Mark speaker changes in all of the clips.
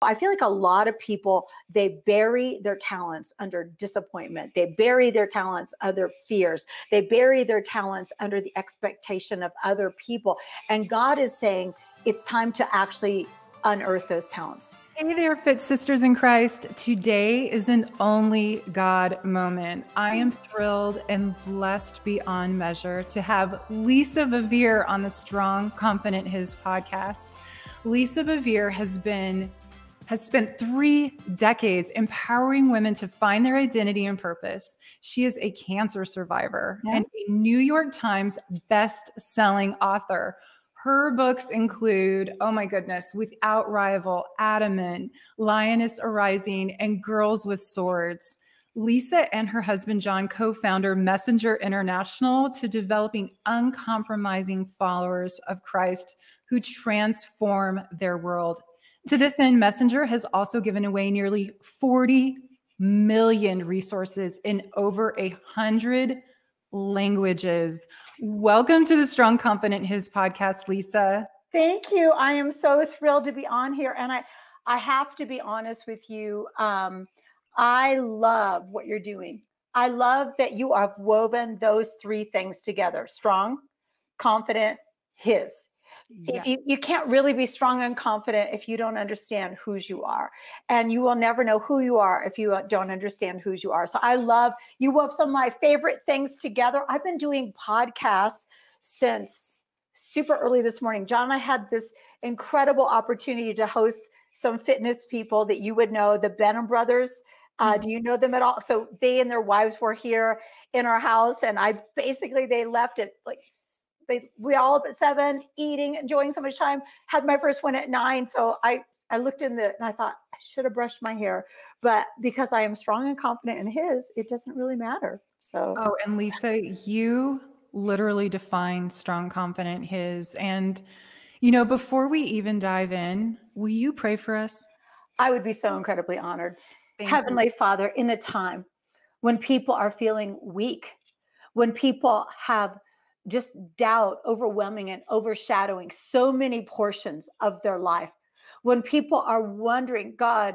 Speaker 1: I feel like a lot of people, they bury their talents under disappointment. They bury their talents under fears. They bury their talents under the expectation of other people. And God is saying it's time to actually unearth those talents.
Speaker 2: Hey there, Fit Sisters in Christ. Today is an only God moment. I am thrilled and blessed beyond measure to have Lisa Bevere on the Strong, Confident His podcast. Lisa Bevere has spent 3 decades empowering women to find their identity and purpose. She is a cancer survivor and a New York Times best-selling author. Her books include, oh my goodness, Without Rival, Adamant, Lioness Arising, and Girls with Swords. Lisa and her husband, John, co-founder Messenger International, to developing uncompromising followers of Christ who transform their world. To this end, Messenger has also given away nearly 40 million resources in over 100 languages. Welcome to the Strong, Confident His podcast, Lisa.
Speaker 1: Thank you. I am so thrilled to be on here. And I have to be honest with you. I love what you're doing. I love that you have woven those 3 things together: strong, confident, His.
Speaker 2: Yeah.
Speaker 1: If you can't really be strong and confident if you don't understand whose you are, and you will never know who you are if you don't understand whose you are. So I love you wove some of my favorite things together. I've been doing podcasts since super early this morning. John and I had this incredible opportunity to host some fitness people that you would know, the Benham brothers. Do you know them at all? So they and their wives were here in our house, and they left at like we all up at 7, eating, enjoying so much time. Had my first one at 9. So I looked and I thought I should have brushed my hair, but because I am strong and confident in His, it doesn't really matter. So.
Speaker 2: Oh, and Lisa, you literally define strong, confident His. And, before we even dive in, will you pray for us?
Speaker 1: I would be so incredibly honored.
Speaker 2: Thank
Speaker 1: Heavenly
Speaker 2: you.
Speaker 1: Father, in a time when people are feeling weak, when people have just doubt overwhelming and overshadowing so many portions of their life, when people are wondering, God,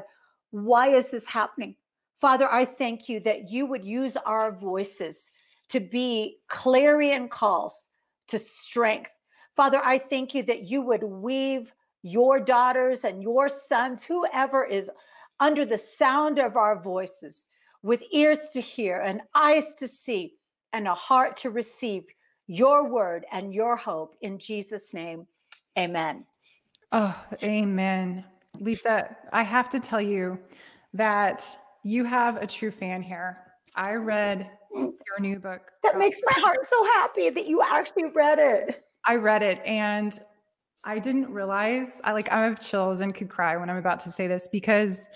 Speaker 1: why is this happening? Father, I thank you that you would use our voices to be clarion calls to strength. Father, I thank you that you would weave your daughters and your sons, whoever is under the sound of our voices, with ears to hear and eyes to see and a heart to receive your word and your hope, in Jesus' name. Amen.
Speaker 2: Oh, amen. Lisa, I have to tell you that you have a true fan here. I read your new book.
Speaker 1: That makes my heart so happy that you actually read it.
Speaker 2: I read it, and I didn't realize, I have chills and could cry when I'm about to say this, because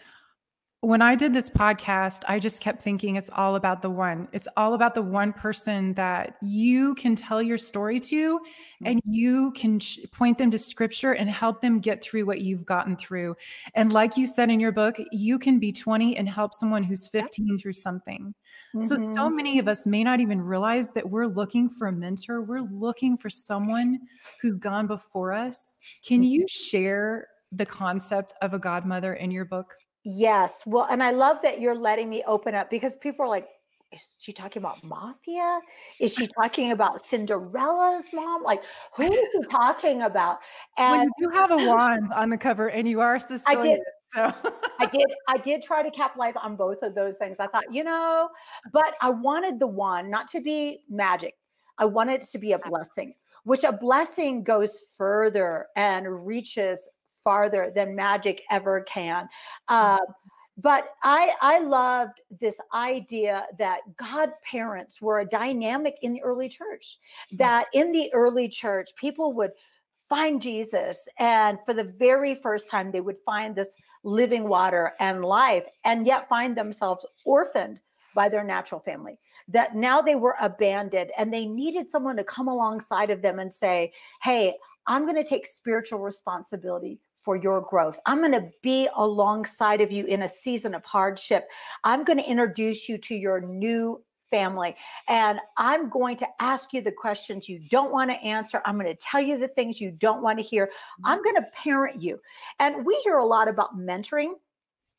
Speaker 2: when I did this podcast, I just kept thinking it's all about the one. It's all about the one person that you can tell your story to, and you can point them to scripture and help them get through what you've gotten through. And like you said in your book, you can be 20 and help someone who's 15 through something. So many of us may not even realize that we're looking for a mentor. We're looking for someone who's gone before us. Can you share the concept of a godmother in your book?
Speaker 1: Yes. Well, and I love that you're letting me open up, because people are like, is she talking about mafia? Is she talking about Cinderella's mom? Like, who is she talking about?
Speaker 2: And
Speaker 1: And
Speaker 2: you do have a wand on the cover, and you are Sicilian. So
Speaker 1: I did try to capitalize on both of those things. I thought, but I wanted the wand not to be magic. I wanted it to be a blessing, which a blessing goes further and reaches farther than magic ever can. But I loved this idea that godparents were a dynamic in the early church, that in the early church, people would find Jesus, and for the very first time, they would find this living water and life, and yet find themselves orphaned by their natural family, that now they were abandoned, and they needed someone to come alongside of them and say, hey, I'm going to take spiritual responsibility for your growth. I'm going to be alongside of you in a season of hardship. I'm going to introduce you to your new family. And I'm going to ask you the questions you don't want to answer. I'm going to tell you the things you don't want to hear. I'm going to parent you. And we hear a lot about mentoring,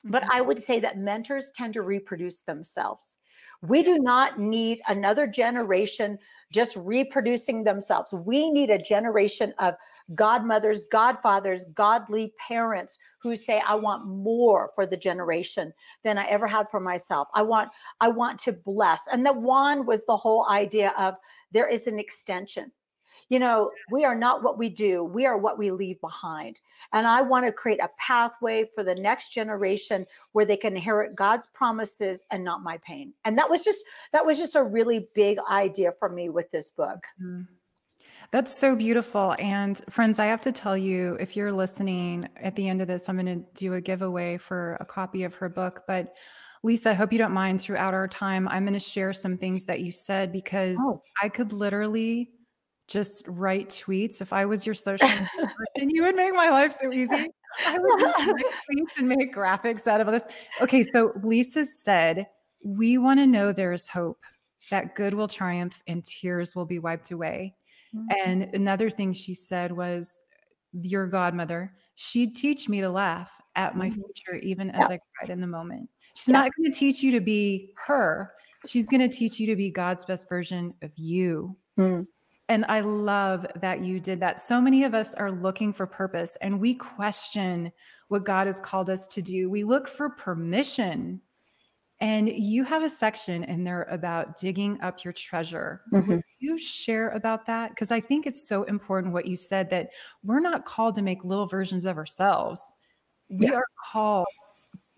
Speaker 1: but I would say that mentors tend to reproduce themselves. We do not need another generation just reproducing themselves. We need a generation of godmothers, godfathers, godly parents who say, I want more for the generation than I ever had for myself. I want to bless. And the wand was the whole idea of there is an extension. You know, we are not what we do. We are what we leave behind. And I want to create a pathway for the next generation where they can inherit God's promises and not my pain. And that was just a really big idea for me with this book.
Speaker 2: That's so beautiful. And friends, I have to tell you, if you're listening at the end of this, I'm going to do a giveaway for a copy of her book. But Lisa, I hope you don't mind, throughout our time, I'm going to share some things that you said, because I could literally just write tweets. If I was your social media person, you would make my life so easy. I would just write tweets and make graphics out of this. Okay, so Lisa said, we want to know there is hope, that good will triumph and tears will be wiped away. And another thing she said was, your godmother, she'd teach me to laugh at my future, even as I cried in the moment. She's not going to teach you to be her. She's going to teach you to be God's best version of you. And I love that you did that. So many of us are looking for purpose, and we question what God has called us to do. We look for permission. And you have a section in there about digging up your treasure. Would you share about that? Because I think it's so important what you said, that we're not called to make little versions of ourselves. We are called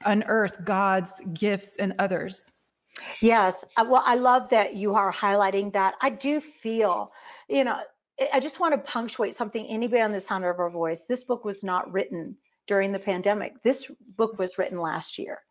Speaker 2: to unearth God's gifts in others.
Speaker 1: Yes. Well, I love that you are highlighting that. I do feel, you know, I just want to punctuate something. Anybody on the sound of our voice, this book was not written during the pandemic. This book was written last year.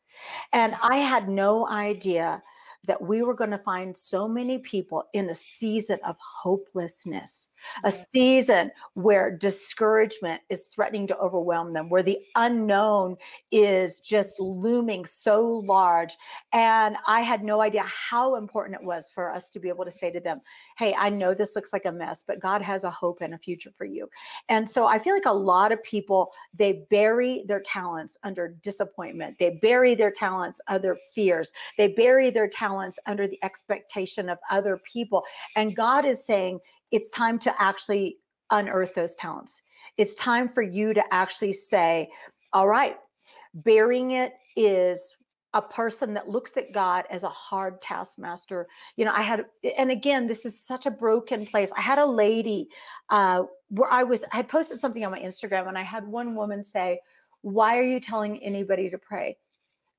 Speaker 1: And I had no idea that we were going to find so many people in a season of hopelessness, a season where discouragement is threatening to overwhelm them, where the unknown is just looming so large. And I had no idea how important it was for us to be able to say to them, hey, I know this looks like a mess, but God has a hope and a future for you. And so I feel like a lot of people, they bury their talents under disappointment. They bury their talents under fears. They bury their talents under the expectation of other people. And God is saying, it's time to actually unearth those talents. It's time for you to actually say, all right, burying it is a person that looks at God as a hard taskmaster. You know, and again, this is such a broken place. I had a lady where I had posted something on my Instagram, and I had one woman say, why are you telling anybody to pray?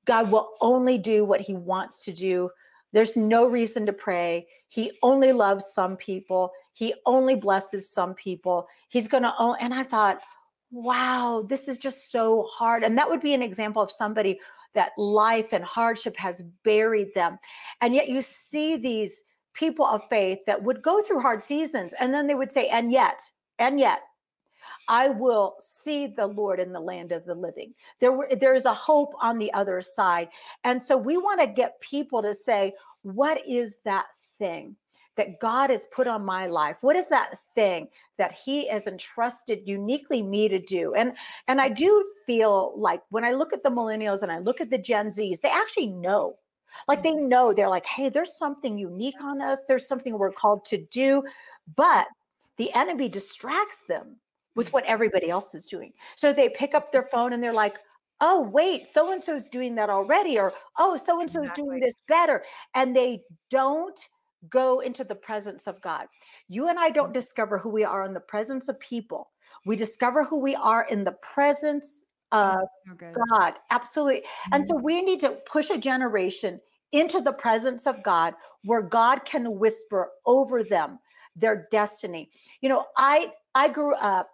Speaker 1: God will only do what he wants to do. There's no reason to pray. He only loves some people. He only blesses some people. He's going to own. And I thought, wow, this is just so hard. And that would be an example of somebody that life and hardship has buried them. And yet you see these people of faith that would go through hard seasons, and then they would say, and yet, I will see the Lord in the land of the living. There is a hope on the other side. And so we want to get people to say, what is that thing that God has put on my life? What is that thing that he has entrusted uniquely me to do? And I do feel like when I look at the millennials and I look at the Gen Zs, they actually know. Like they know, they're like, hey, there's something unique on us. There's something we're called to do. But the enemy distracts them with what everybody else is doing. So they pick up their phone and they're like, oh, wait, so-and-so is doing that already. Or, oh, so-and-so is doing this better. And they don't go into the presence of God. You and I don't discover who we are in the presence of people. We discover who we are in the presence of God. Absolutely. And so we need to push a generation into the presence of God where God can whisper over them their destiny. You know, I grew up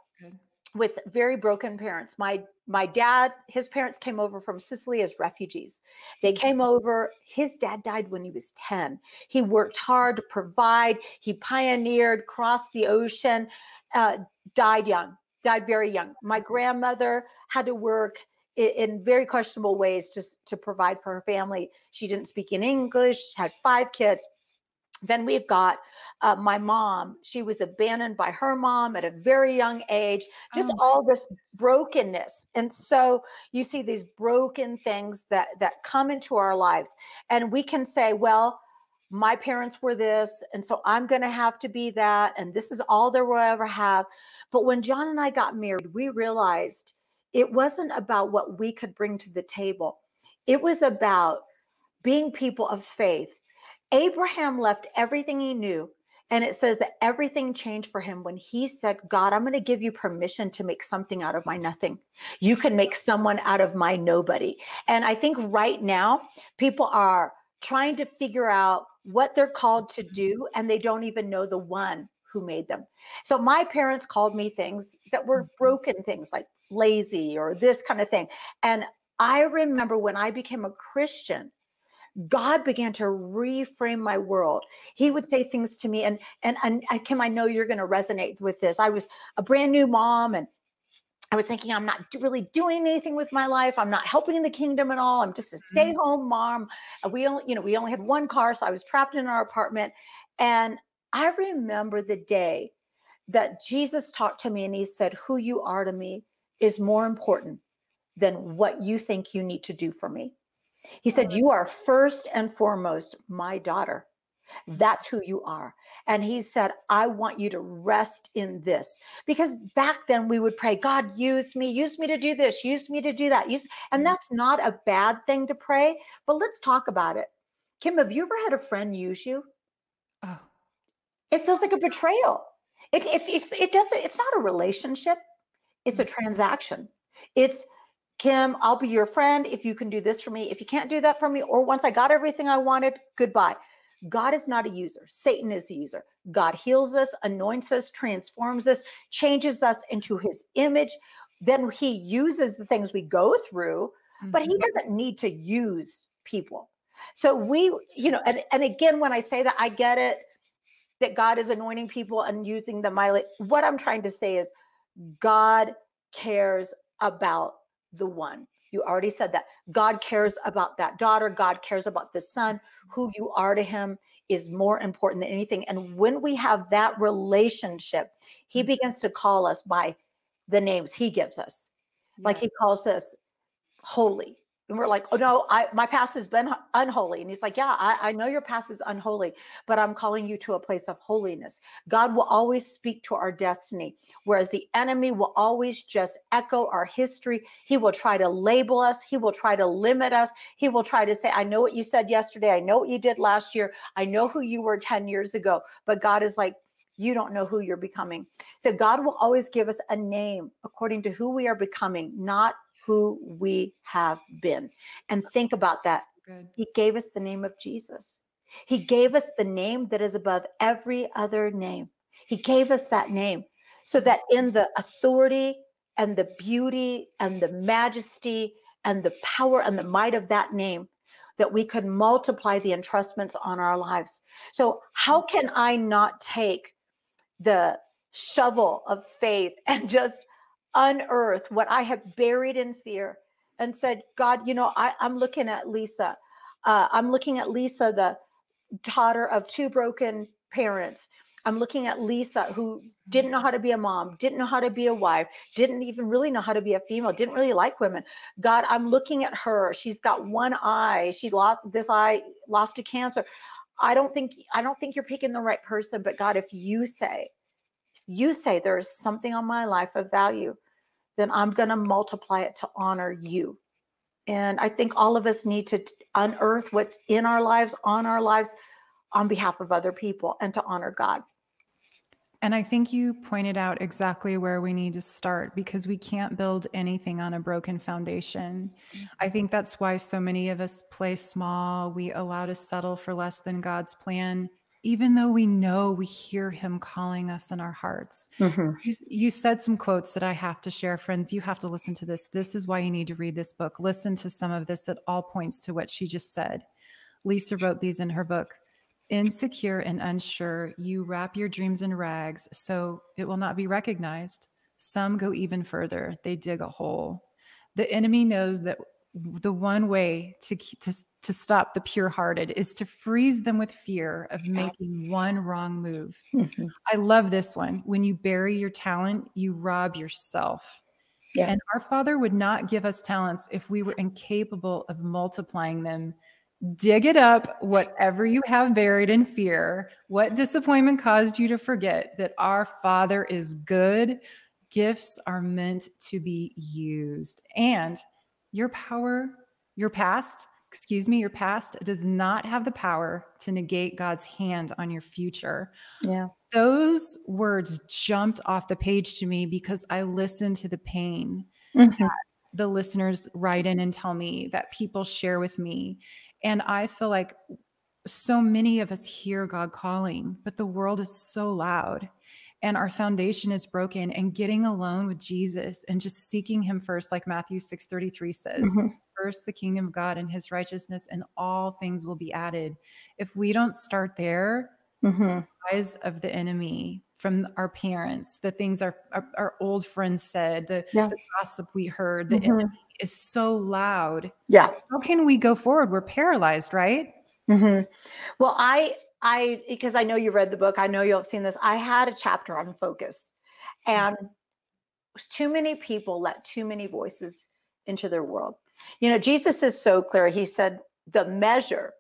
Speaker 1: with very broken parents. My dad, his parents came over from Sicily as refugees. They came over. His dad died when he was 10. He worked hard to provide. He pioneered, crossed the ocean, died very young. My grandmother had to work in very questionable ways just to provide for her family. She didn't speak in English, had 5 kids. Then we've got my mom. She was abandoned by her mom at a very young age,
Speaker 2: Oh
Speaker 1: just
Speaker 2: my
Speaker 1: all this
Speaker 2: goodness.
Speaker 1: brokenness. And so you see these broken things that come into our lives. And we can say, well, my parents were this, and so I'm going to have to be that. And this is all there will ever have. But when John and I got married, we realized it wasn't about what we could bring to the table. It was about being people of faith. Abraham left everything he knew. And it says that everything changed for him when he said, God, I'm going to give you permission to make something out of my nothing. You can make someone out of my nobody. And I think right now, people are trying to figure out what they're called to do, and they don't even know the one who made them. So my parents called me things that were broken things like lazy or this kind of thing. And I remember when I became a Christian, God began to reframe my world. He would say things to me, and Kim, I know you're going to resonate with this. I was a brand new mom, and I was thinking, I'm not really doing anything with my life. I'm not helping in the kingdom at all. I'm just a stay-home mom. We only had one car, so I was trapped in our apartment. And I remember the day that Jesus talked to me, and he said, "Who you are to me is more important than what you think you need to do for me." He said, "You are first and foremost my daughter. That's who you are." And he said, "I want you to rest in this." Because back then we would pray, God, use me to do this, use me to do that. And that's not a bad thing to pray, but let's talk about it. Kim, have you ever had a friend use you?
Speaker 2: Oh,
Speaker 1: It feels like a betrayal. It's not a relationship. It's a transaction. It's, Kim, I'll be your friend if you can do this for me. If you can't do that for me, or once I got everything I wanted, goodbye. God is not a user. Satan is a user. God heals us, anoints us, transforms us, changes us into his image. Then he uses the things we go through, but he doesn't need to use people. So and again, when I say that, I get it that God is anointing people and using them. What I'm trying to say is God cares about the one. You already said that. God cares about that daughter. God cares about the son. Who you are to him is more important than anything. And when we have that relationship, he begins to call us by the names he gives us. Like he calls us holy. And we're like, oh no, my past has been unholy. And he's like, yeah, I know your past is unholy, but I'm calling you to a place of holiness. God will always speak to our destiny, whereas the enemy will always just echo our history. He will try to label us. He will try to limit us. He will try to say, I know what you said yesterday. I know what you did last year. I know who you were 10 years ago. But God is like, you don't know who you're becoming. So God will always give us a name according to who we are becoming, not who we have been. And think about that.
Speaker 2: good.
Speaker 1: He gave us the name of Jesus. He gave us the name that is above every other name. He gave us that name so that in the authority and the beauty and the majesty and the power and the might of that name, that we could multiply the entrustments on our lives. So how can I not take the shovel of faith and just unearth what I have buried in fear and said, God, I'm looking at Lisa. I'm looking at Lisa, the daughter of two broken parents. I'm looking at Lisa, who didn't know how to be a mom, didn't know how to be a wife, didn't even really know how to be a female, didn't really like women. God, I'm looking at her. She's got one eye. She lost this eye, lost to cancer. I don't think you're picking the right person. But God, if you say there is something on my life of value, then I'm going to multiply it to honor you. And I think all of us need to unearth what's in our lives, on behalf of other people, and to honor God.
Speaker 2: And I think you pointed out exactly where we need to start, because we can't build anything on a broken foundation. I think that's why so many of us play small. We allow to settle for less than God's plan, even though we know we hear him calling us in our hearts. You said some quotes that I have to share. Friends, you have to listen to this. This is why you need to read this book. Listen to some of this that all points to what she just said. Lisa wrote these in her book. Insecure and unsure, you wrap your dreams in rags so it will not be recognized. Some go even further. They dig a hole. The enemy knows that the one way to stop the pure-hearted is to freeze them with fear of making one wrong move.
Speaker 1: Mm-hmm.
Speaker 2: I love this one. When you bury your talent, you rob yourself.
Speaker 1: Yeah.
Speaker 2: And our Father would not give us talents if we were incapable of multiplying them. Dig it up, whatever you have buried in fear. What disappointment caused you to forget that our Father is good? Gifts are meant to be used. And your past does not have the power to negate God's hand on your future.
Speaker 1: Yeah.
Speaker 2: Those words jumped off the page to me because I listened to the pain
Speaker 1: Mm-hmm.
Speaker 2: that the listeners write in and tell me, that people share with me. And I feel like so many of us hear God calling, but the world is so loud and our foundation is broken, and getting alone with Jesus and just seeking him first, like Matthew 6:33 says,
Speaker 1: Mm-hmm.
Speaker 2: first the kingdom of God and his righteousness, and all things will be added. If we don't start there,
Speaker 1: Mm-hmm.
Speaker 2: lies of the enemy from our parents, the things our old friends said, the gossip we heard, the enemy is so loud.
Speaker 1: Yeah.
Speaker 2: How can we go forward? We're paralyzed, right?
Speaker 1: Mm-hmm. Well, I, because I know you read the book, I know you've seen this. I had a chapter on focus, and too many people let too many voices into their world. You know, Jesus is so clear. He said, the measure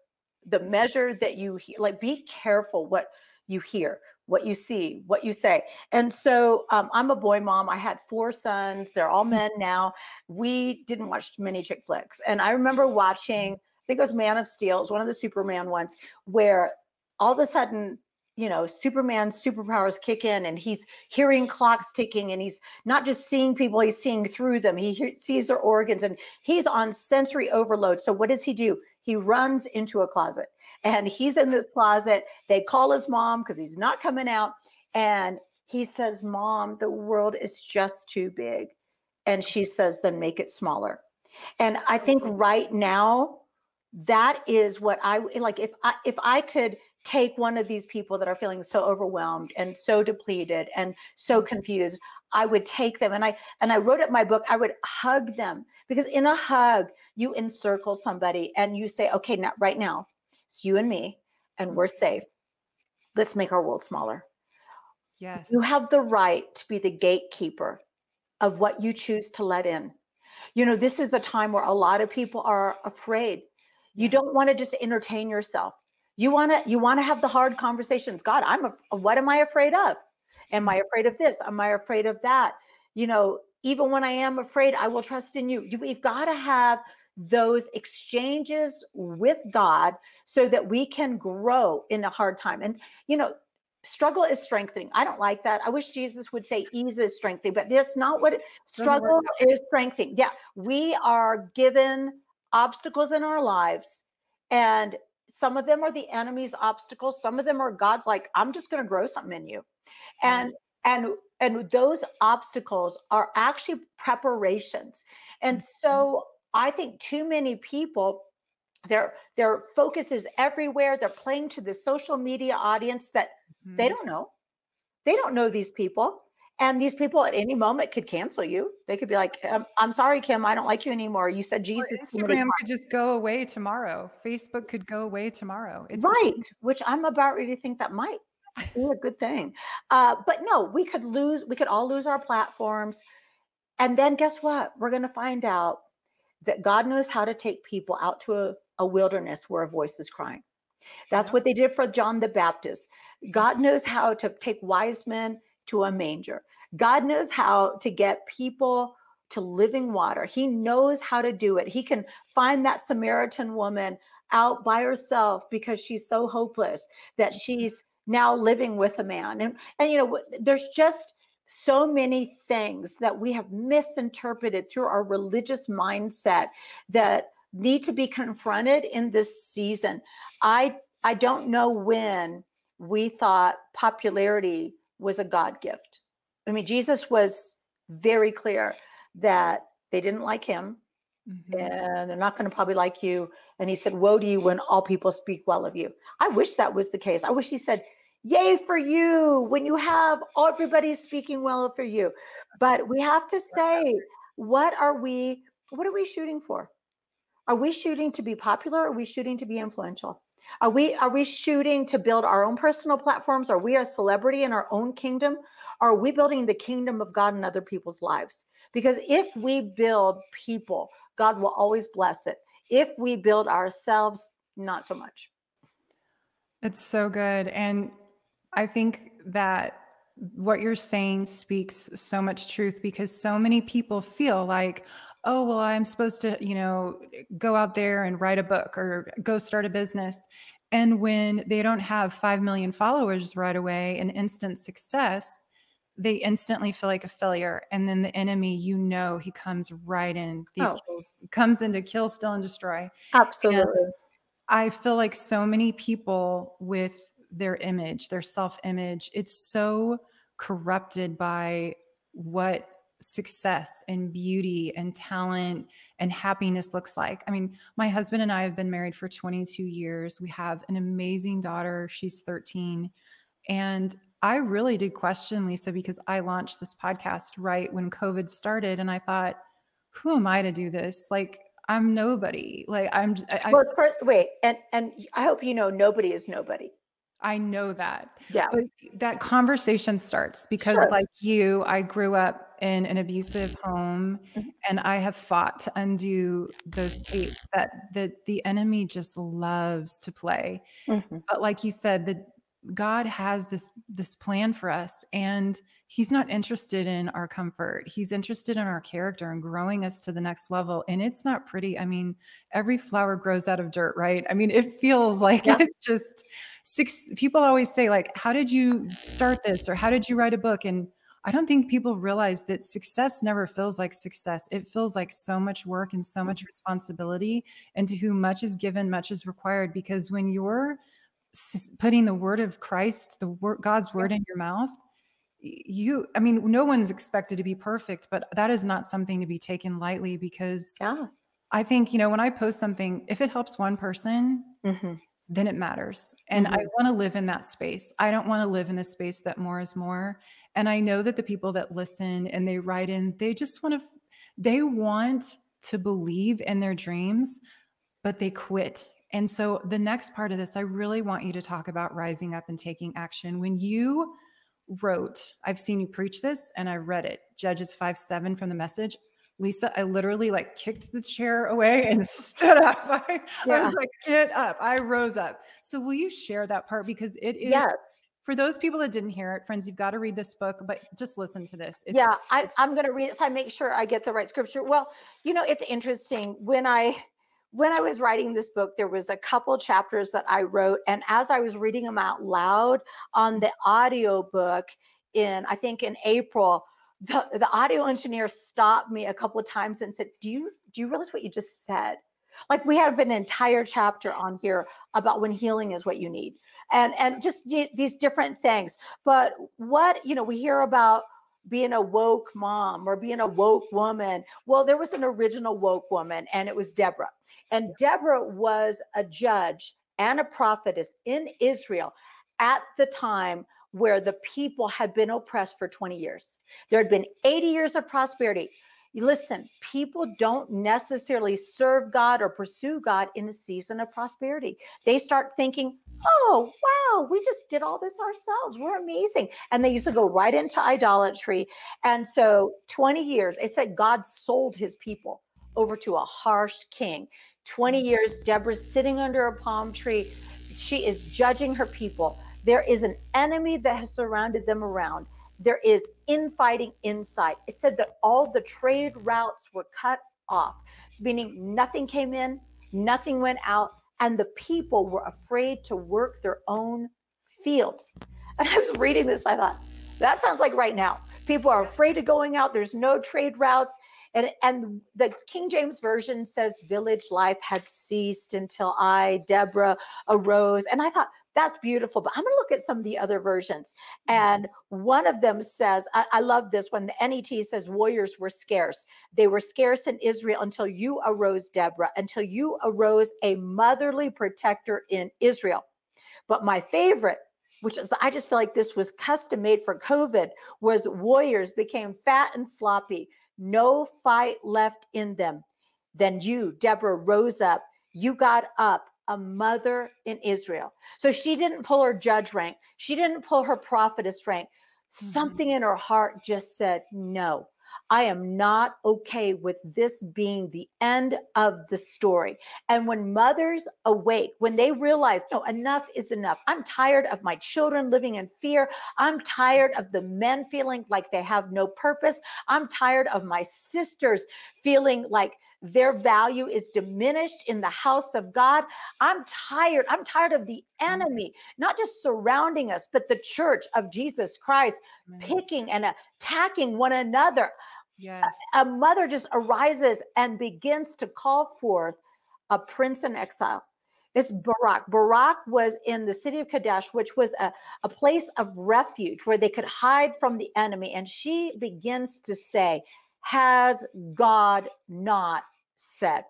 Speaker 1: that you hear, like, be careful what you hear, what you see, what you say. And so I'm a boy mom. I had 4 sons. They're all men now. We didn't watch many chick flicks. And I remember watching, I think it was Man of Steel. It was one of the Superman ones, where all of a sudden, you know, Superman's superpowers kick in, and he's hearing clocks ticking, and he's not just seeing people, he's seeing through them. He sees their organs, and he's on sensory overload. So what does he do? He runs into a closet, and he's in this closet. They call his mom because he's not coming out. And he says, Mom, the world is just too big. And she says, then make it smaller. And I think right now, that is what I like. If I could take one of these people that are feeling so overwhelmed and so depleted and so confused, I would take them, and I wrote it in my book, I would hug them, because in a hug, you encircle somebody and you say, okay, now, right now, it's you and me, and we're safe. Let's make our world smaller.
Speaker 2: Yes.
Speaker 1: You have the right to be the gatekeeper of what you choose to let in. You know, this is a time where a lot of people are afraid. You don't want to just entertain yourself. You want to have the hard conversations. God, what am I afraid of? Am I afraid of this? Am I afraid of that? You know, even when I am afraid, I will trust in you. We've got to have those exchanges with God so that we can grow in a hard time. And, you know, struggle is strengthening. I don't like that. I wish Jesus would say ease is strengthening, but that's not what struggle is strengthening. Yeah, we are given obstacles in our lives, and some of them are the enemy's obstacles. Some of them are God's, like, I'm just going to grow something in you. And those obstacles are actually preparations. And so I think too many people, their focus is everywhere. They're playing to the social media audience that they don't know. They don't know these people. And these people at any moment could cancel you. They could be like, I'm sorry, Kim, I don't like you anymore. You said Jesus.
Speaker 2: Instagram could just go away tomorrow. Facebook could go away tomorrow.
Speaker 1: Right. Which I'm about ready to think that might be a good thing. But no, we could all lose our platforms. And then guess what? We're going to find out that God knows how to take people out to a wilderness where a voice is crying. That's what they did for John the Baptist. God knows how to take wise men to a manger. God knows how to get people to living water. He knows how to do it. He can find that Samaritan woman out by herself because she's so hopeless that she's now living with a man. And you know, there's just so many things that we have misinterpreted through our religious mindset that need to be confronted in this season. I don't know when we thought popularity was a God gift. I mean, Jesus was very clear that they didn't like him, and they're not going to probably like you. And he said, woe to you when all people speak well of you. I wish that was the case. I wish he said, yay for you when you have everybody speaking well for you. But we have to say, what are we shooting for? Are we shooting to be popular? Or are we shooting to be influential? Are we shooting to build our own personal platforms? Are we a celebrity in our own kingdom? Or are we building the kingdom of God in other people's lives? Because if we build people, God will always bless it. If we build ourselves, not so much.
Speaker 2: It's so good. And I think that what you're saying speaks so much truth, because so many people feel like, oh, well, I'm supposed to, go out there and write a book or go start a business. And when they don't have 5 million followers right away and instant success, they instantly feel like a failure. And then the enemy, he comes right in.
Speaker 1: Oh,
Speaker 2: Comes in to kill, steal, and destroy. And
Speaker 1: absolutely.
Speaker 2: I feel like so many people with their image, their self-image, it's so corrupted by what success and beauty and talent and happiness looks like. I mean, my husband and I have been married for 22 years. We have an amazing daughter. She's 13. And I really did question, Lisa, because I launched this podcast right when COVID started. And I thought, who am I to do this? Like, I'm nobody. Like,
Speaker 1: Well, first, wait, and I hope you know nobody is nobody.
Speaker 2: I know that.
Speaker 1: Yeah.
Speaker 2: But that conversation starts because,
Speaker 1: Sure.
Speaker 2: like you, I grew up in an abusive home,
Speaker 1: Mhm.
Speaker 2: and I have fought to undo those tapes that the enemy just loves to play.
Speaker 1: Mhm.
Speaker 2: But like you said, that God has this plan for us, and he's not interested in our comfort. He's interested in our character and growing us to the next level. And it's not pretty. I mean, every flower grows out of dirt, right? I mean, it feels like
Speaker 1: Yeah.
Speaker 2: it's just people always say, like, how did you start this? Or how did you write a book? And I don't think people realize that success never feels like success. It feels like so much work and so much responsibility. And to whom much is given, much is required. Because when you're putting the word of Christ, God's word in your mouth, I mean, no one's expected to be perfect, but that is not something to be taken lightly, because
Speaker 1: Yeah.
Speaker 2: I think, when I post something, if it helps one person,
Speaker 1: Mhm.
Speaker 2: then it matters. And I
Speaker 1: Mhm.
Speaker 2: want to live in that space. I don't want to live in the space that more is more. And I know that the people that listen and they write in, they want to believe in their dreams, but they quit. And so the next part of this, I really want you to talk about rising up and taking action. When you wrote, I've seen you preach this and I read it, Judges 5:7 from the Message. Lisa, I literally like kicked the chair away and stood up. I
Speaker 1: Yeah.
Speaker 2: was like, get up. I rose up. So will you share that part? Because it is,
Speaker 1: Yes.
Speaker 2: for those people that didn't hear it, friends, you've got to read this book, but just listen to this.
Speaker 1: Yeah, I'm going to read it so I make sure I get the right scripture. Well, it's interesting. When I was writing this book, there was a couple chapters that I wrote, and as I was reading them out loud on the audio book I think in April, the audio engineer stopped me a couple of times and said, "Do you realize what you just said?" Like, we have an entire chapter on here about when healing is what you need, and just these different things. But what we hear about being a woke mom or being a woke woman. Well, there was an original woke woman, and it was Deborah. And Deborah was a judge and a prophetess in Israel at the time where the people had been oppressed for 20 years. There had been 80 years of prosperity. Listen, people don't necessarily serve God or pursue God in a season of prosperity. They start thinking, oh, wow, we just did all this ourselves. We're amazing. And they used to go right into idolatry. And so 20 years, it said God sold his people over to a harsh king. 20 years, Deborah's sitting under a palm tree. She is judging her people. There is an enemy that has surrounded them around. There is infighting inside. It said that all the trade routes were cut off, meaning nothing came in, nothing went out, and the people were afraid to work their own fields. And I was reading this, I thought, that sounds like right now. People are afraid of going out. There's no trade routes. And the King James Version says village life had ceased until I, Deborah, arose. And I thought, that's beautiful. But I'm going to look at some of the other versions. And one of them says, I love this one. The NET says warriors were scarce. They were scarce in Israel until you arose, Deborah, until you arose a motherly protector in Israel. But my favorite, which is, I just feel like this was custom made for COVID, was warriors became fat and sloppy. No fight left in them. Then you, Deborah, rose up. You got up, a mother in Israel. So she didn't pull her judge rank. She didn't pull her prophetess rank. Something in her heart just said, no, I am not okay with this being the end of the story. And when mothers awake, when they realize, no, enough is enough. I'm tired of my children living in fear. I'm tired of the men feeling like they have no purpose. I'm tired of my sisters feeling like their value is diminished in the house of God. I'm tired. I'm tired of the enemy, not just surrounding us, but the church of Jesus Christ picking and attacking one another.
Speaker 2: Yes.
Speaker 1: A mother just arises and begins to call forth a prince in exile. It's Barak. Barak was in the city of Kadesh, which was a place of refuge where they could hide from the enemy. And she begins to say, has God not said?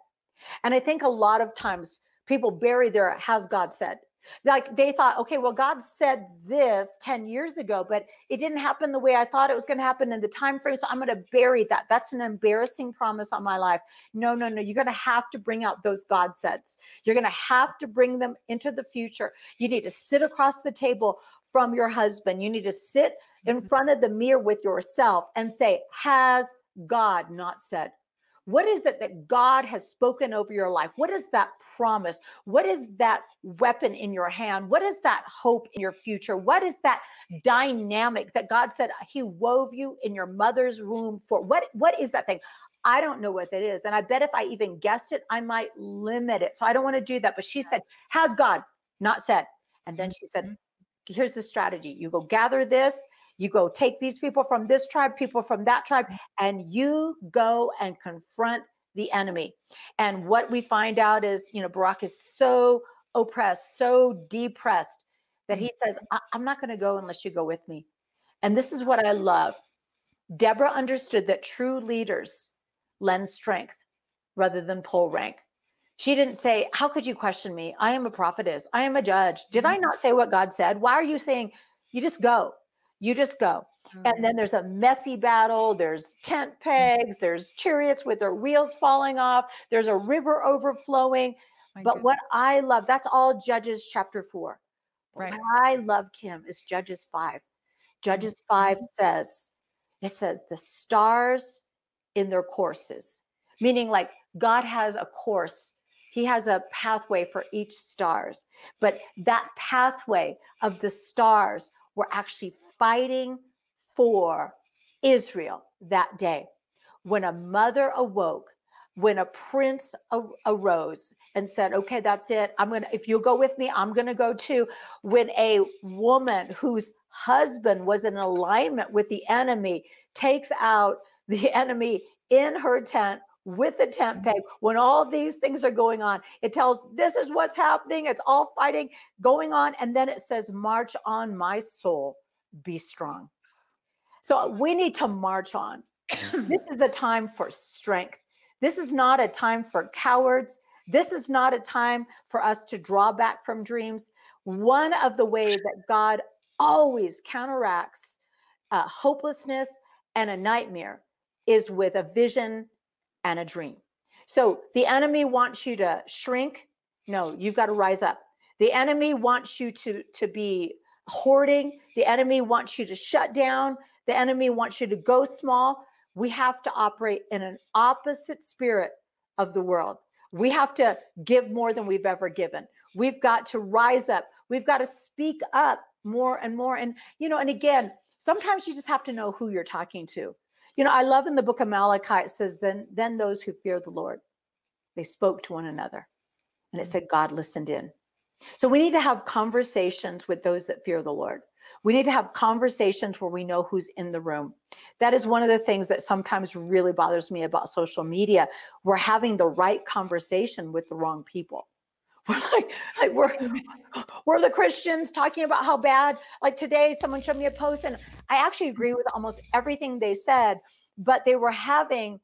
Speaker 1: And I think a lot of times people bury their has God said. Like they thought, okay, well, God said this 10 years ago, but it didn't happen the way I thought it was going to happen in the time frame. So I'm going to bury that. That's an embarrassing promise on my life. No, no, no. You're going to have to bring out those God says. You're going to have to bring them into the future. You need to sit across the table from your husband. You need to sit in front of the mirror with yourself and say, has God not said? What is it that God has spoken over your life? What is that promise? What is that weapon in your hand? What is that hope in your future? What is that dynamic that God said he wove you in your mother's womb for? What is that thing? I don't know what it is. And I bet if I even guessed it, I might limit it. So I don't want to do that. But she said, has God not said? And then she said, here's the strategy. You go gather this. You go take these people from this tribe, people from that tribe, and you go and confront the enemy. And what we find out is, Barak is so oppressed, so depressed that he says, I'm not going to go unless you go with me. And this is what I love. Deborah understood that true leaders lend strength rather than pull rank. She didn't say, how could you question me? I am a prophetess. I am a judge. Did I not say what God said? Why are you saying? You just go. You just go. And then there's a messy battle. There's tent pegs. There's chariots with their wheels falling off. There's a river overflowing. But what I love, that's all Judges chapter 4. Right. What I love, Kim, is Judges 5. Judges 5 says, the stars in their courses, meaning like God has a course. He has a pathway for each stars. But that pathway of the stars were actually fighting for Israel that day. When a mother awoke, when a prince arose and said, okay, that's it. If you'll go with me, I'm going to go too. When a woman whose husband was in alignment with the enemy takes out the enemy in her tent with the tent peg, when all these things are going on, it tells this is what's happening. It's all fighting going on. And then it says, march on, my soul. Be strong. So we need to march on. This is a time for strength. This is not a time for cowards. This is not a time for us to draw back from dreams. One of the ways that God always counteracts hopelessness and a nightmare is with a vision and a dream. So the enemy wants you to shrink. No, you've got to rise up. The enemy wants you to be hoarding. The enemy wants you to shut down. The enemy wants you to go small. We have to operate in an opposite spirit of the world. We have to give more than we've ever given. We've got to rise up. We've got to speak up more and more. And, and again, sometimes you just have to know who you're talking to. I love in the book of Malachi, it says, then those who fear the Lord, they spoke to one another. And it said, God listened in. So we need to have conversations with those that fear the Lord. We need to have conversations where we know who's in the room. That is one of the things that sometimes really bothers me about social media. We're having the right conversation with the wrong people. We're the Christians talking about how bad, like today, someone showed me a post and I actually agree with almost everything they said, but they were having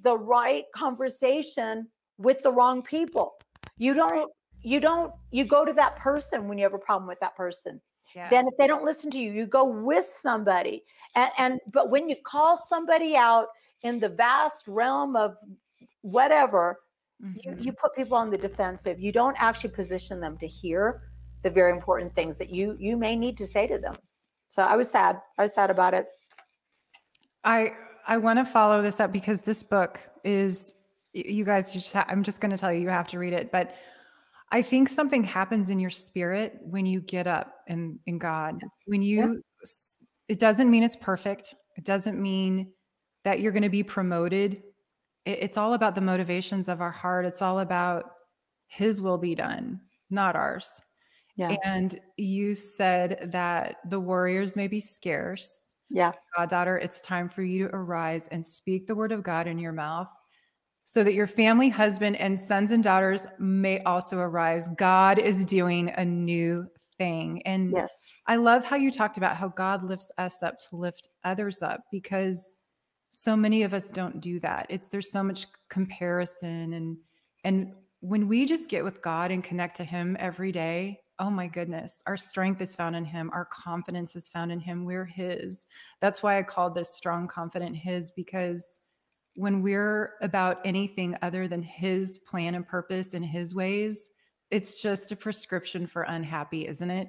Speaker 1: the right conversation with the wrong people. You go to that person when you have a problem with that person. Yes. Then if they don't listen to you, you go with somebody. But when you call somebody out in the vast realm of whatever,
Speaker 2: Mhm.
Speaker 1: you put people on the defensive. You don't actually position them to hear the very important things that you may need to say to them. So I was sad. I was sad about it.
Speaker 2: I want to follow this up because this book is, you guys I'm just going to tell you, you have to read it. But I think something happens in your spirit when you get up in God. When
Speaker 1: Yeah.
Speaker 2: it doesn't mean it's perfect. It doesn't mean that you're going to be promoted. It's all about the motivations of our heart. It's all about His will be done, not ours.
Speaker 1: Yeah.
Speaker 2: And you said that the warriors may be scarce.
Speaker 1: Yeah.
Speaker 2: Goddaughter, it's time for you to arise and speak the word of God in your mouth so that your family, husband, and sons and daughters may also arise. God is doing a new thing. And
Speaker 1: Yes.
Speaker 2: I love how you talked about how God lifts us up to lift others up, because so many of us don't do that. There's so much comparison, and when we just get with God and connect to Him every day, oh my goodness, our strength is found in Him. Our confidence is found in Him. We're His. That's why I called this Strong, Confident His, because when we're about anything other than His plan and purpose and His ways, it's just a prescription for unhappy, isn't it?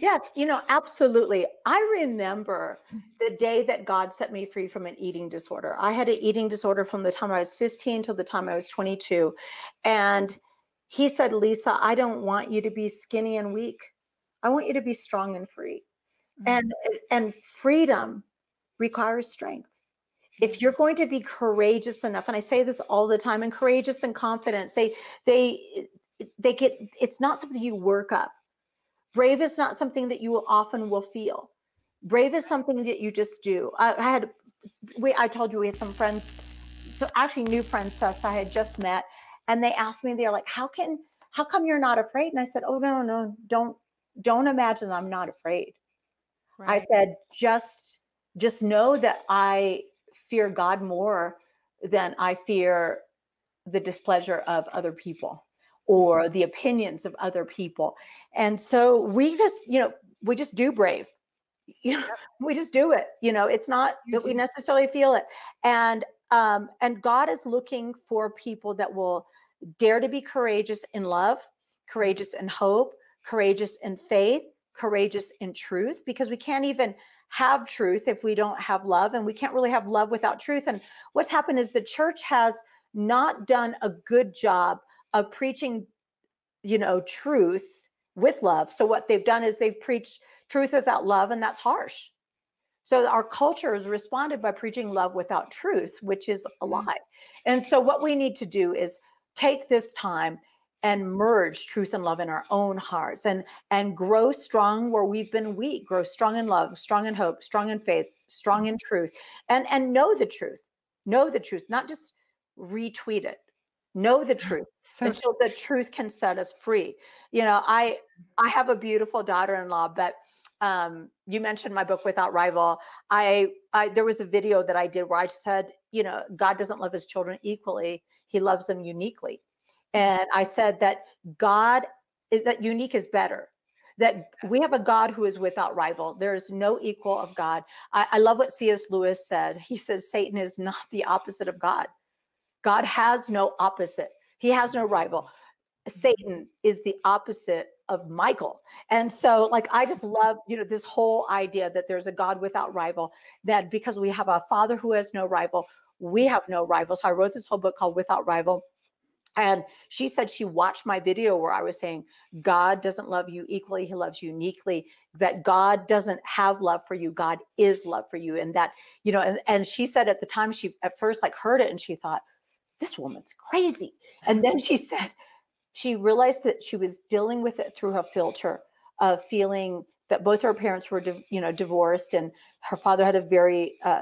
Speaker 1: Yes, absolutely. I remember the day that God set me free from an eating disorder. I had an eating disorder from the time I was 15 till the time I was 22. And He said, Lisa, I don't want you to be skinny and weak. I want you to be strong and free. And freedom requires strength. If you're going to be courageous enough, and I say this all the time, and courageous and confidence, they get, it's not something you work up. Brave is not something that you often will feel. Brave is something that you just do. I told you we had some friends, so actually new friends to us I had just met, and they asked me, they're like, how come you're not afraid? And I said, oh, no, don't imagine I'm not afraid. Right. I said, just know that I fear God more than I fear the displeasure of other people or the opinions of other people. And so we just do brave. We just do it. It's not that we necessarily feel it. And God is looking for people that will dare to be courageous in love, courageous in hope, courageous in faith, courageous in truth, because we can't even have truth if we don't have love, and we can't really have love without truth. And what's happened is the church has not done a good job of preaching, truth with love. So what they've done is they've preached truth without love, and that's harsh. So our culture has responded by preaching love without truth, which is a lie. And so what we need to do is take this time and merge truth and love in our own hearts, and grow strong where we've been weak, grow strong in love, strong in hope, strong in faith, strong in truth, and know the truth, not just retweet it, know the truth until the truth can set us free. I have a beautiful daughter-in-law, but you mentioned my book, Without Rival. There was a video that I did where I said, God doesn't love His children equally. He loves them uniquely. And I said that that unique is better, that we have a God who is without rival. There is no equal of God. I love what C.S. Lewis said. He says, Satan is not the opposite of God. God has no opposite. He has no rival. Satan is the opposite of Michael. And so I just love, this whole idea that there's a God without rival, that because we have a Father who has no rival, we have no rival. So I wrote this whole book called Without Rival. And she said she watched my video where I was saying, God doesn't love you equally. He loves you uniquely, that God doesn't have love for you. God is love for you. And that, and she said at the time, she at first heard it and she thought, this woman's crazy. And then she said, she realized that she was dealing with it through a filter of feeling that both her parents were, divorced, and her father had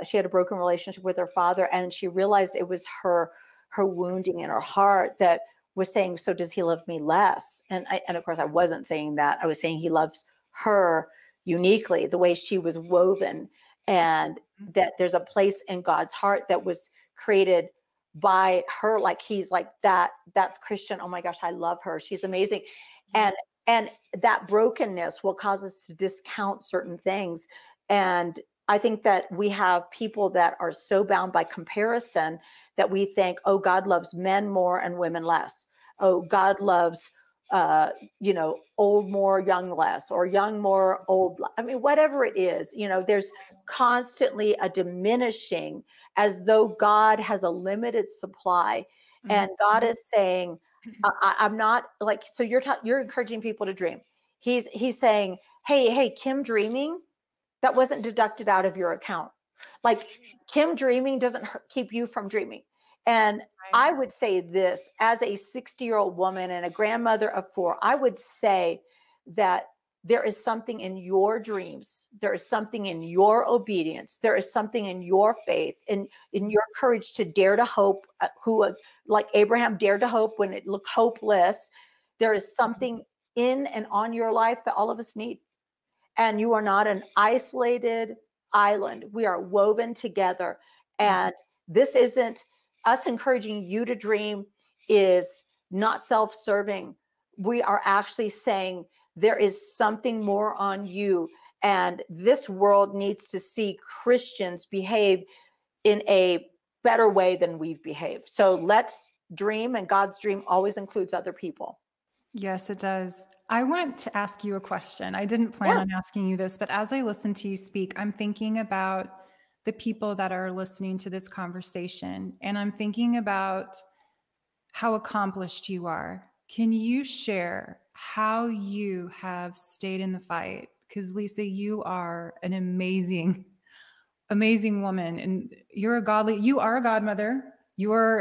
Speaker 1: she had a broken relationship with her father. And she realized it was her wounding in her heart that was saying, so does He love me less? And of course I wasn't saying that. I was saying He loves her uniquely, the way she was woven, and that there's a place in God's heart that was created by her. He's that's Christian. Oh my gosh, I love her. She's amazing. And that brokenness will cause us to discount certain things. And I think that we have people that are so bound by comparison that we think, oh, God loves men more and women less. Oh, God loves, old more, young less, or young more, old. I mean, whatever it is, there's constantly a diminishing, as though God has a limited supply. And God is saying, I'm not like, so you're encouraging people to dream. He's saying, hey, Kim dreaming, that wasn't deducted out of your account. Like Kim dreaming doesn't keep you from dreaming. And I would say this as a 60-year-old woman and a grandmother of 4, I would say that there is something in your dreams. There is something in your obedience. There is something in your faith and in your courage to dare to hope, like Abraham dared to hope when it looked hopeless. There is something in and on your life that all of us need. And you are not an isolated island. We are woven together. And this isn't us encouraging you to dream is not self-serving. We are actually saying there is something more on you. And this world needs to see Christians behave in a better way than we've behaved. So let's dream, and God's dream always includes other people.
Speaker 2: Yes, it does. I want to ask you a question. I didn't plan on asking you this, but as I listen to you speak, I'm thinking about the people that are listening to this conversation, and I'm thinking about how accomplished you are. Can you share how you have stayed in the fight? Because Lisa, you are an amazing, amazing woman, and you are a godmother. You are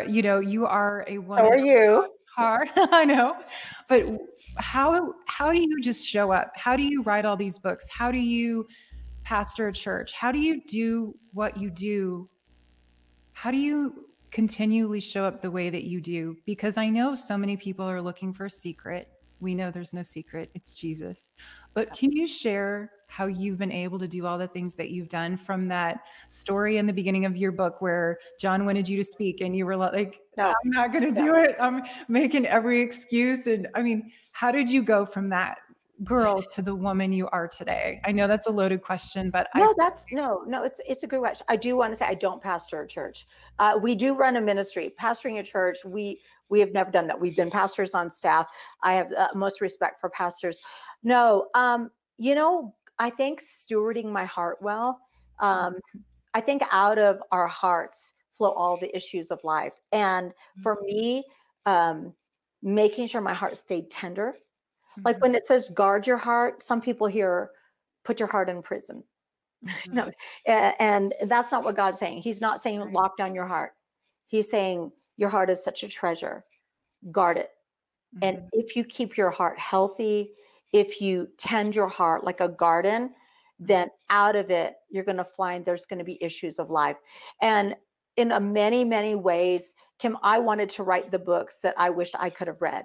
Speaker 2: a woman.
Speaker 1: So are you.
Speaker 2: Hard, I know, but how do you just show up? How do you write all these books? How do you pastor a church? How do you do what you do? How do you continually show up the way that you do? Because I know so many people are looking for a secret. We know there's no secret. It's Jesus. But can you share how you've been able to do all the things that you've done, from that story in the beginning of your book where John wanted you to speak and you were like, no, I'm not going to do it. I'm making every excuse. And I mean, how did you go from that girl to the woman you are today? I know that's a loaded question, but
Speaker 1: no, it's a good question. I do want to say I don't pastor a church. We do run a ministry. Pastoring a church, we have never done that. We've been pastors on staff. I have most respect for pastors. No, I think stewarding my heart well. I think out of our hearts flow all the issues of life. And for me, making sure my heart stayed tender. Like when it says guard your heart, some people hear put your heart in prison. No, and that's not what God's saying. He's not saying lock down your heart. He's saying your heart is such a treasure. Guard it. And if you keep your heart healthy, if you tend your heart like a garden, then out of it, you're going to find there's going to be issues of life. And in many, many ways, Kim, I wanted to write the books that I wished I could have read.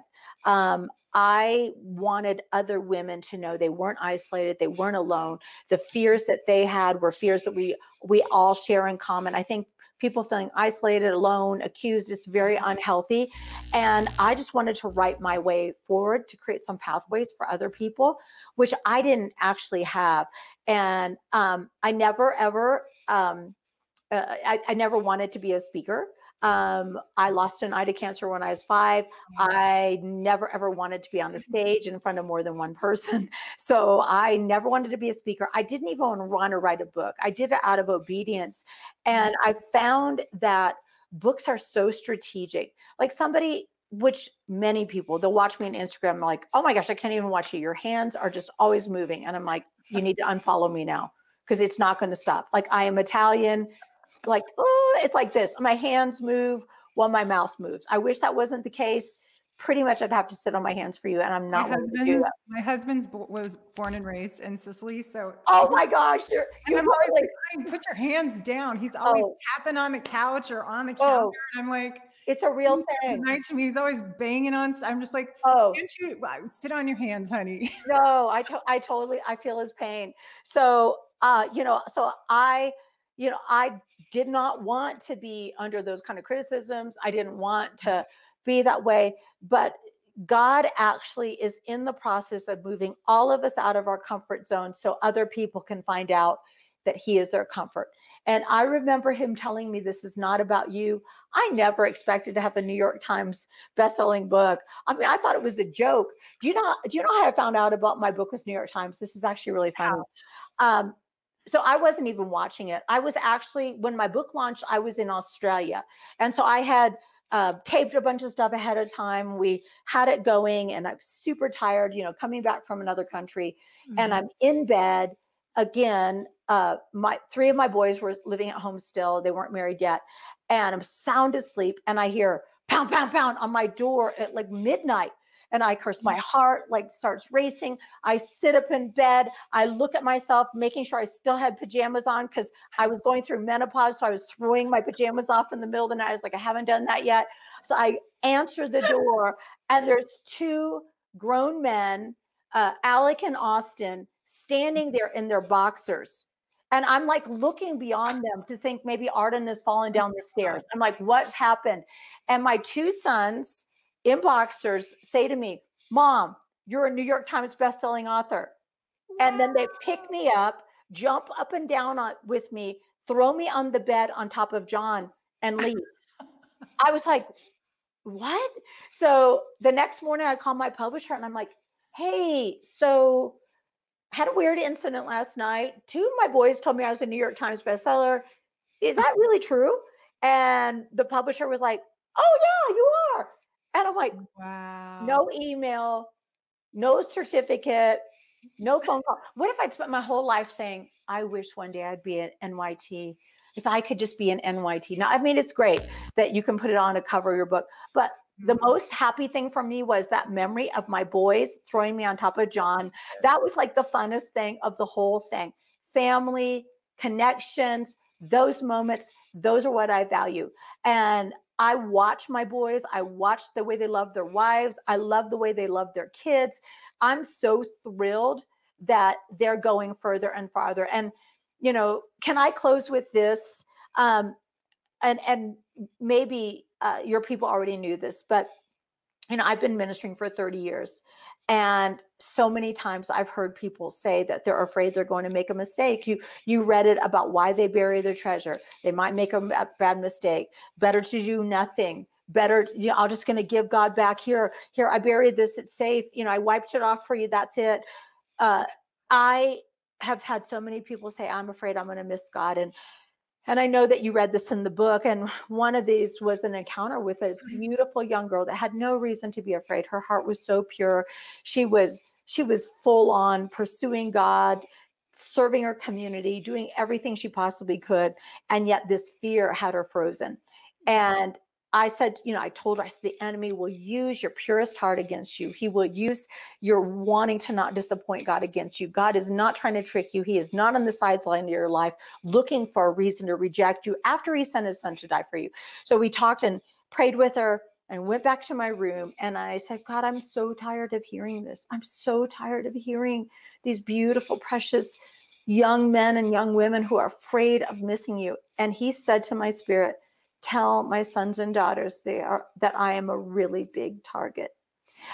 Speaker 1: I wanted other women to know they weren't isolated, they weren't alone. The fears that they had were fears that we all share in common. I think people feeling isolated, alone, accused, it's very unhealthy. And I just wanted to write my way forward to create some pathways for other people, which I didn't actually have. And I never, ever, I never wanted to be a speaker. I lost an eye to cancer when I was 5. I never, ever wanted to be on the stage in front of more than one person. So I never wanted to be a speaker. I didn't even want to write a book. I did it out of obedience. And I found that books are so strategic. Like which many people, they'll watch me on Instagram, like, oh my gosh, I can't even watch you. Your hands are just always moving. And I'm like, you need to unfollow me now because it's not going to stop. Like I am Italian. Like, oh, it's like this. My hands move while my mouth moves. I wish that wasn't the case. Pretty much I'd have to sit on my hands for you, and I'm not willing to do that.
Speaker 2: My husband was born and raised in Sicily, so
Speaker 1: oh my gosh, I'm
Speaker 2: always like, put your hands down. He's always tapping on the couch or on the counter, and I'm like,
Speaker 1: it's a real thing.
Speaker 2: Night to me, he's always banging on. I'm just like, can't you sit on your hands, honey?
Speaker 1: No, I totally feel his pain. So I did not want to be under those kind of criticisms. I didn't want to be that way, but God actually is in the process of moving all of us out of our comfort zone so other people can find out that he is their comfort. And I remember him telling me, this is not about you. I never expected to have a New York Times bestselling book. I mean, I thought it was a joke. Do you know how I found out about my book was New York Times? This is actually really funny. So I wasn't even watching it. I was actually, when my book launched, I was in Australia. And so I had taped a bunch of stuff ahead of time. We had it going, and I'm super tired, coming back from another country. And I'm in bed again. Three of my boys were living at home still. They weren't married yet. And I'm sound asleep, and I hear pound, pound, pound on my door at like midnight. And I curse, my heart like starts racing. I sit up in bed. I look at myself, making sure I still had pajamas on, because I was going through menopause. So I was throwing my pajamas off in the middle of the night. I was like, I haven't done that yet. So I answer the door, and there's two grown men, Alec and Austin, standing there in their boxers. And I'm like looking beyond them to think maybe Arden has fallen down the stairs. I'm like, what's happened? And my two sons in boxers say to me, Mom, you're a New York Times bestselling author. And then they pick me up, jump up and down with me, throw me on the bed on top of John, and leave. I was like, what? So the next morning I call my publisher, and I'm like, hey, so had a weird incident last night. Two of my boys told me I was a New York Times bestseller. Is that really true? And the publisher was like, oh yeah, you are. And I'm like,
Speaker 2: Wow.
Speaker 1: No email, no certificate, no phone call. What if I'd spent my whole life saying, I wish one day I'd be at NYT. If I could just be an NYT. Now, I mean, it's great that you can put it on a cover of your book, but the most happy thing for me was that memory of my boys throwing me on top of John. That was like the funnest thing of the whole thing. Family, connections, those moments, those are what I value. And I watch my boys. I watch the way they love their wives. I love the way they love their kids. I'm so thrilled that they're going further and farther. And, can I close with this? And maybe your people already knew this, but, I've been ministering for 30 years. And so many times I've heard people say that they're afraid they're going to make a mistake. You read it about why they bury their treasure. They might make a bad mistake. Better to do nothing. Better, I'm just going to give God back here. Here, I buried this. It's safe. I wiped it off for you. That's it. I have had so many people say, I'm afraid I'm going to miss God. And I know that you read this in the book. And one of these was an encounter with this beautiful young girl that had no reason to be afraid. Her heart was so pure. She was full on pursuing God, serving her community, doing everything she possibly could. And yet this fear had her frozen. And I said, I told her, the enemy will use your purest heart against you. He will use your wanting to not disappoint God against you. God is not trying to trick you. He is not on the sideline of your life looking for a reason to reject you after he sent his son to die for you. So we talked and prayed with her and went back to my room. And I said, God, I'm so tired of hearing this. I'm so tired of hearing these beautiful, precious young men and young women who are afraid of missing you. And he said to my spirit, tell my sons and daughters that I am a really big target.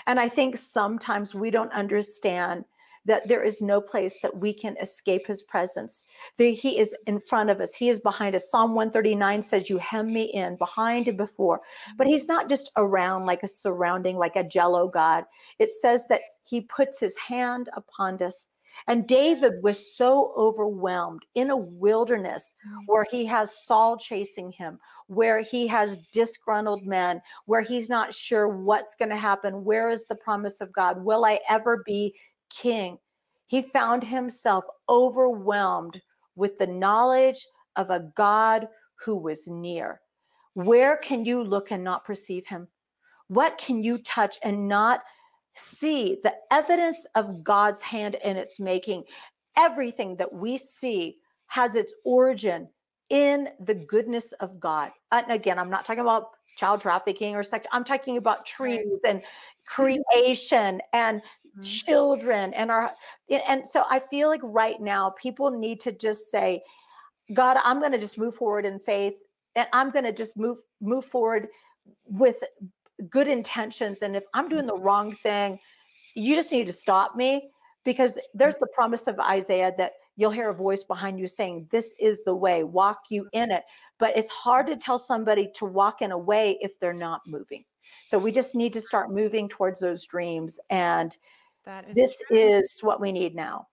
Speaker 1: And I think sometimes we don't understand that there is no place that we can escape his presence. He is in front of us. He is behind us. Psalm 139 says, you hem me in behind and before. But he's not just around like a surrounding, like a jello God. It says that he puts his hand upon us. And David was so overwhelmed in a wilderness where he has Saul chasing him, where he has disgruntled men, where he's not sure what's going to happen. Where is the promise of God? Will I ever be king? He found himself overwhelmed with the knowledge of a God who was near. Where can you look and not perceive him? What can you touch and not see the evidence of God's hand in its making? Everything that we see has its origin in the goodness of God. And again, I'm not talking about child trafficking or sex. I'm talking about trees and creation and children and so I feel like right now people need to just say, God, I'm going to just move forward in faith, and I'm going to just move forward with good intentions. And if I'm doing the wrong thing, you just need to stop me, because there's the promise of Isaiah that you'll hear a voice behind you saying, this is the way, walk you in it. But it's hard to tell somebody to walk in a way if they're not moving. So we just need to start moving towards those dreams. And this is what we need now.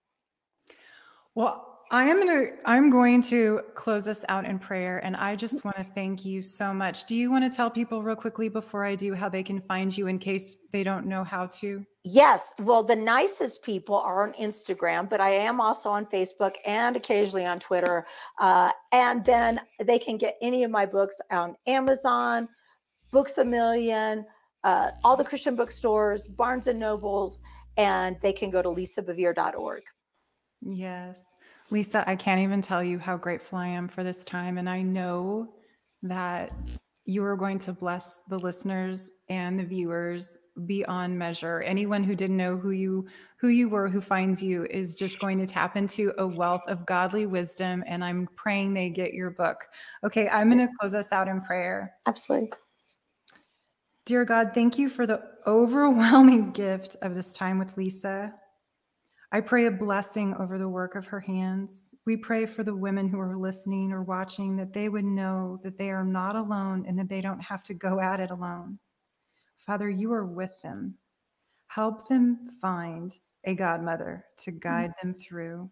Speaker 2: Well, I'm going to close us out in prayer. And I just want to thank you so much. Do you want to tell people real quickly before I do how they can find you in case they don't know how to?
Speaker 1: Yes. Well, the nicest people are on Instagram, but I am also on Facebook and occasionally on Twitter. And then they can get any of my books on Amazon, Books A Million, all the Christian bookstores, Barnes and Nobles, and they can go to lisabevere.org.
Speaker 2: Yes. Lisa, I can't even tell you how grateful I am for this time. And I know that you are going to bless the listeners and the viewers beyond measure. Anyone who didn't know who you were, who finds you, is just going to tap into a wealth of godly wisdom. And I'm praying they get your book. Okay, I'm going to close us out in prayer.
Speaker 1: Absolutely.
Speaker 2: Dear God, thank you for the overwhelming gift of this time with Lisa. I pray a blessing over the work of her hands. We pray for the women who are listening or watching, that they would know that they are not alone and that they don't have to go at it alone. Father, you are with them. Help them find a godmother to guide them through.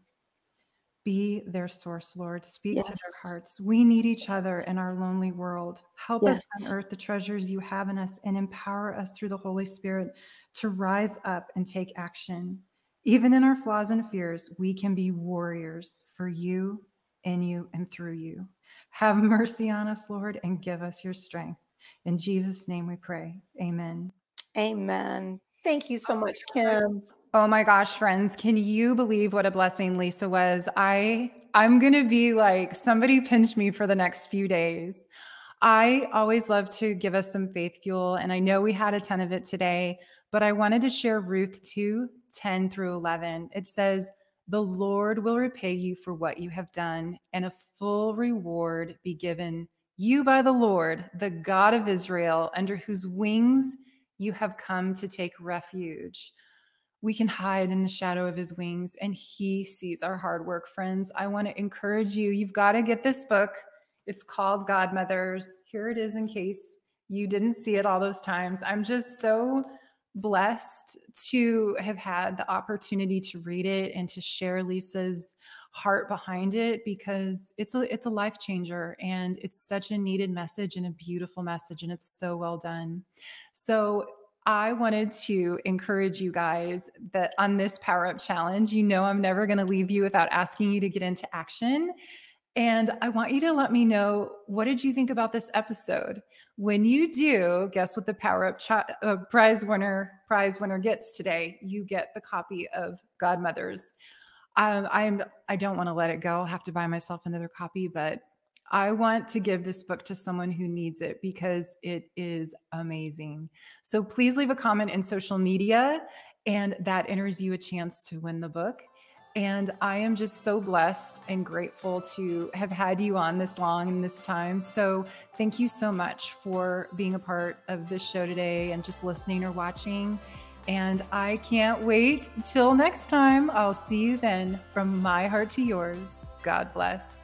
Speaker 2: Be their source, Lord. Speak to their hearts. We need each other in our lonely world. Help us unearth the treasures you have in us and empower us through the Holy Spirit to rise up and take action. Even in our flaws and fears, we can be warriors for you, in you, and through you. Have mercy on us, Lord, and give us your strength. In Jesus' name we pray. Amen.
Speaker 1: Amen. Thank you so much, Kim.
Speaker 2: Oh my gosh, friends, can you believe what a blessing Lisa was? I'm going to be like, somebody pinch me for the next few days. I always love to give us some faith fuel, and I know we had a ton of it today, but I wanted to share Ruth 2:10 through 11. It says, "The Lord will repay you for what you have done, and a full reward be given you by the Lord, the God of Israel, under whose wings you have come to take refuge." We can hide in the shadow of his wings, and he sees our hard work, friends. I want to encourage you. You've got to get this book. It's called Godmothers. Here it is in case you didn't see it all those times. I'm just so blessed to have had the opportunity to read it and to share Lisa's heart behind it, because it's a life changer, and it's such a needed message and a beautiful message, and it's so well done. So I wanted to encourage you guys that on this Power Up Challenge, I'm never going to leave you without asking you to get into action. And I want you to let me know, what did you think about this episode? When you do, guess what the Power Up prize winner gets today? You get the copy of Godmothers. I don't want to let it go. I'll have to buy myself another copy, but I want to give this book to someone who needs it because it is amazing. So please leave a comment in social media, and that enters you a chance to win the book. And I am just so blessed and grateful to have had you on this long and this time. So thank you so much for being a part of this show today and just listening or watching. And I can't wait till next time. I'll see you then. From my heart to yours, God bless.